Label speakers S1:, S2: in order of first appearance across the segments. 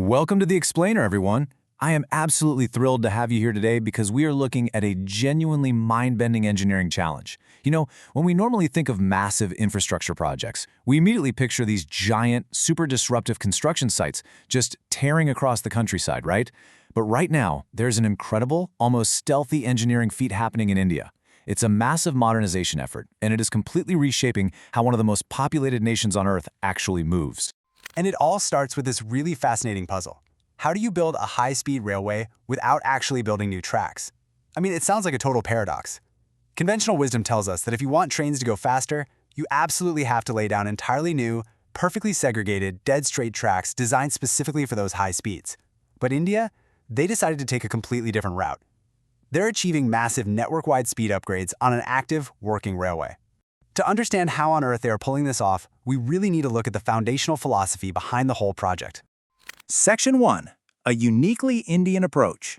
S1: Welcome to The Explainer, everyone. I am absolutely thrilled to have you here today because we are looking at a genuinely mind-bending engineering challenge. When we normally think of massive infrastructure projects, we immediately picture these giant, super disruptive construction sites just tearing across the countryside, right? But right now, there's an incredible, almost stealthy engineering feat happening in India. It's a massive modernization effort, and it is completely reshaping how one of the most populated nations on Earth actually moves.
S2: And it all starts with this really fascinating puzzle. How do you build a high-speed railway without actually building new tracks? I mean, it sounds like a total paradox. Conventional wisdom tells us that if you want trains to go faster, you absolutely have to lay down entirely new, perfectly segregated, dead-straight tracks designed specifically for those high speeds. But India, they decided to take a completely different route. They're achieving massive network-wide speed upgrades on an active, working railway. To understand how on earth they are pulling this off, we really need to look at the foundational philosophy behind the whole project.
S3: Section 1. A uniquely Indian approach.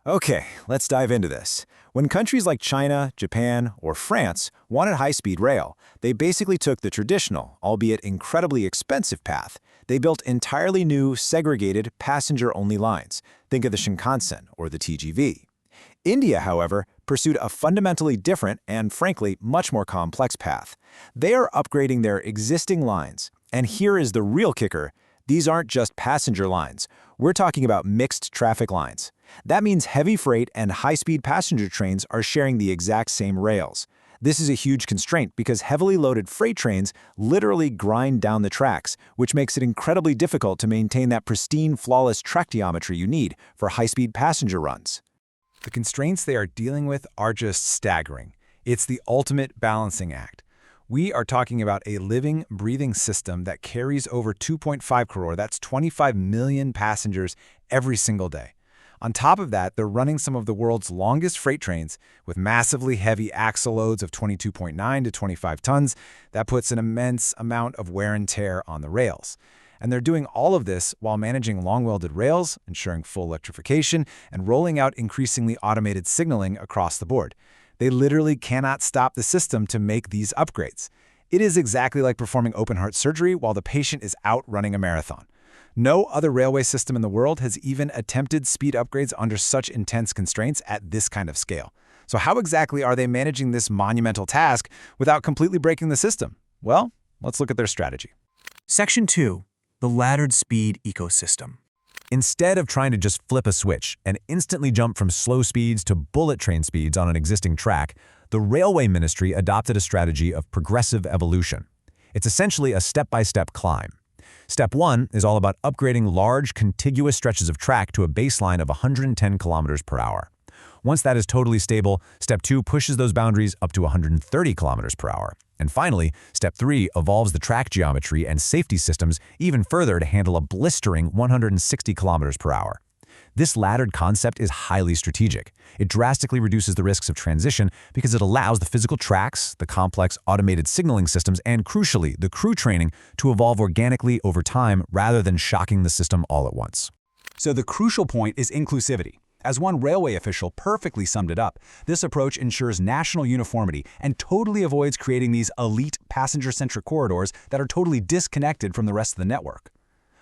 S3: Okay, let's dive into this. When countries like China, Japan, or France wanted high-speed rail, they basically took the traditional, albeit incredibly expensive path. They built entirely new, segregated, passenger-only lines. Think of the Shinkansen or the TGV. India, however, pursued a fundamentally different and, frankly, much more complex path. They are upgrading their existing lines. And here is the real kicker. These aren't just passenger lines. We're talking about mixed traffic lines. That means heavy freight and high-speed passenger trains are sharing the exact same rails. This is a huge constraint because heavily loaded freight trains literally grind down the tracks, which makes it incredibly difficult to maintain that pristine, flawless track geometry you need for high-speed passenger runs.
S1: The constraints they are dealing with are just staggering. It's the ultimate balancing act. We are talking about a living, breathing system that carries over 2.5 crore, that's 25 million passengers every single day. On top of that, they're running some of the world's longest freight trains with massively heavy axle loads of 22.9 to 25 tons. That puts an immense amount of wear and tear on the rails. And they're doing all of this while managing long-welded rails, ensuring full electrification, and rolling out increasingly automated signaling across the board. They literally cannot stop the system to make these upgrades. It is exactly like performing open-heart surgery while the patient is out running a marathon. No other railway system in the world has even attempted speed upgrades under such intense constraints at this kind of scale. So how exactly are they managing this monumental task without completely breaking the system? Well, let's look at their strategy.
S3: Section 2. The laddered speed ecosystem.
S1: Instead of trying to just flip a switch and instantly jump from slow speeds to bullet train speeds on an existing track, the Railway Ministry adopted a strategy of progressive evolution. It's essentially a step-by-step climb. Step 1 is all about upgrading large, contiguous stretches of track to a baseline of 110 kilometers per hour. Once that is totally stable, Step 2 pushes those boundaries up to 130 kilometers per hour. And finally, Step 3 evolves the track geometry and safety systems even further to handle a blistering 160 kilometers per hour. This laddered concept is highly strategic. It drastically reduces the risks of transition because it allows the physical tracks, the complex automated signaling systems, and crucially, the crew training to evolve organically over time rather than shocking the system all at once.
S2: So the crucial point is inclusivity. As one railway official perfectly summed it up, this approach ensures national uniformity and totally avoids creating these elite passenger-centric corridors that are totally disconnected from the rest of the network.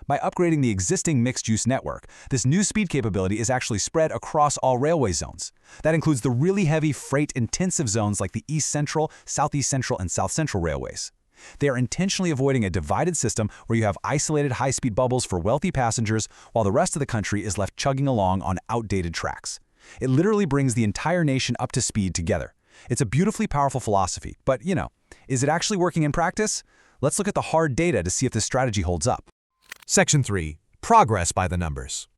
S2: By upgrading the existing mixed-use network, this new speed capability is actually spread across all railway zones. That includes the really heavy freight-intensive zones like the East Central, Southeast Central, and South Central railways. They are intentionally avoiding a divided system where you have isolated high-speed bubbles for wealthy passengers while the rest of the country is left chugging along on outdated tracks. It literally brings the entire nation up to speed together. It's a beautifully powerful philosophy, but, is it actually working in practice? Let's look at the hard data to see if this strategy holds up.
S4: Section 3. Progress by the numbers.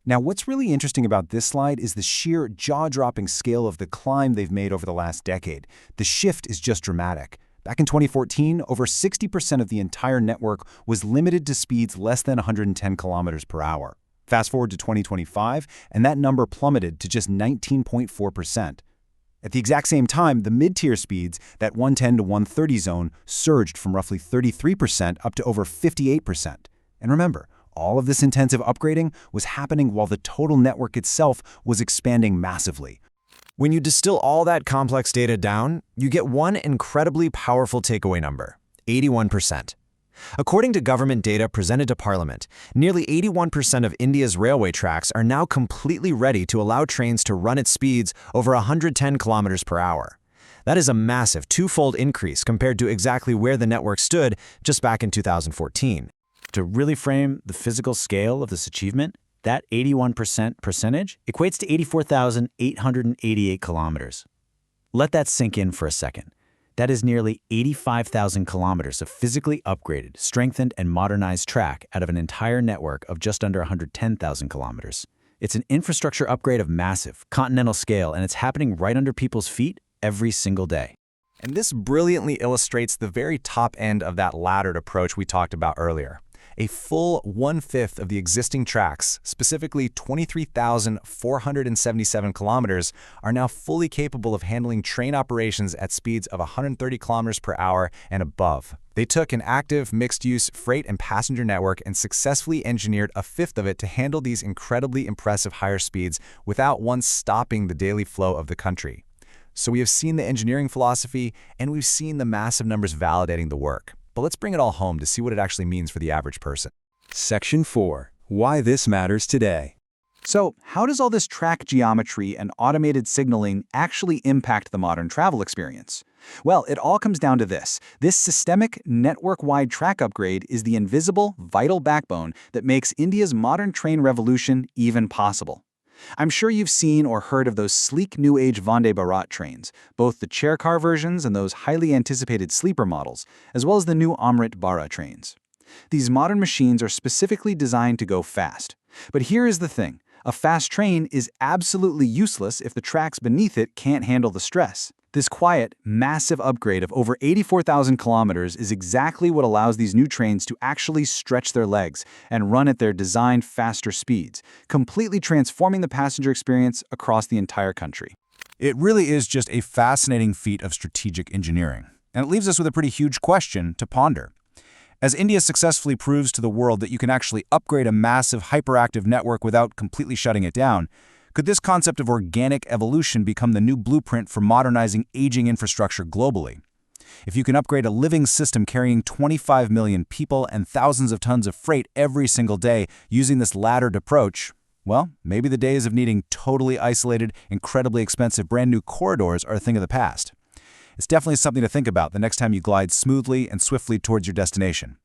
S3: Now, what's really interesting about this slide is the sheer jaw-dropping scale of the climb they've made over the last decade. The shift is just dramatic. Back in 2014, over 60% of the entire network was limited to speeds less than 110 kilometers per hour. Fast forward to 2025, and that number plummeted to just 19.4%. At the exact same time, the mid-tier speeds, that 110 to 130 zone, surged from roughly 33% up to over 58%. And remember, all of this intensive upgrading was happening while the total network itself was expanding massively.
S4: When you distill all that complex data down, you get one incredibly powerful takeaway number, 81%.
S3: According to government data presented to Parliament, nearly 81% of India's railway tracks are now completely ready to allow trains to run at speeds over 110 kilometers per hour. That is a massive twofold increase compared to exactly where the network stood just back in 2014.
S2: To really frame the physical scale of this achievement, that 81% percentage equates to 84,888 kilometers. Let that sink in for a second. That is nearly 85,000 kilometers of physically upgraded, strengthened, and modernized track out of an entire network of just under 110,000 kilometers. It's an infrastructure upgrade of massive, continental scale, and it's happening right under people's feet every single day.
S1: And this brilliantly illustrates the very top end of that laddered approach we talked about earlier. A full 1/5 of the existing tracks, specifically 23,477 kilometers, are now fully capable of handling train operations at speeds of 130 kilometers per hour and above. They took an active, mixed-use freight and passenger network and successfully engineered a fifth of it to handle these incredibly impressive higher speeds without once stopping the daily flow of the country. So we have seen the engineering philosophy, and we've seen the massive numbers validating the work. But let's bring it all home to see what it actually means for the average person.
S3: Section 4. Why this matters today.
S2: So, how does all this track geometry and automated signaling actually impact the modern travel experience? Well, it all comes down to this. This systemic, network-wide track upgrade is the invisible, vital backbone that makes India's modern train revolution even possible. I'm sure you've seen or heard of those sleek new-age Vande Bharat trains, both the chair car versions and those highly anticipated sleeper models, as well as the new Amrit trains. These modern machines are specifically designed to go fast. But here is the thing. A fast train is absolutely useless if the tracks beneath it can't handle the stress. This quiet, massive upgrade of over 84,000 kilometers is exactly what allows these new trains to actually stretch their legs and run at their designed faster speeds, completely transforming the passenger experience across the entire country.
S1: It really is just a fascinating feat of strategic engineering, and it leaves us with a pretty huge question to ponder. As India successfully proves to the world that you can actually upgrade a massive hyperactive network without completely shutting it down, could this concept of organic evolution become the new blueprint for modernizing aging infrastructure globally? If you can upgrade a living system carrying 25 million people and thousands of tons of freight every single day using this laddered approach, well, maybe the days of needing totally isolated, incredibly expensive brand new corridors are a thing of the past. It's definitely something to think about the next time you glide smoothly and swiftly towards your destination.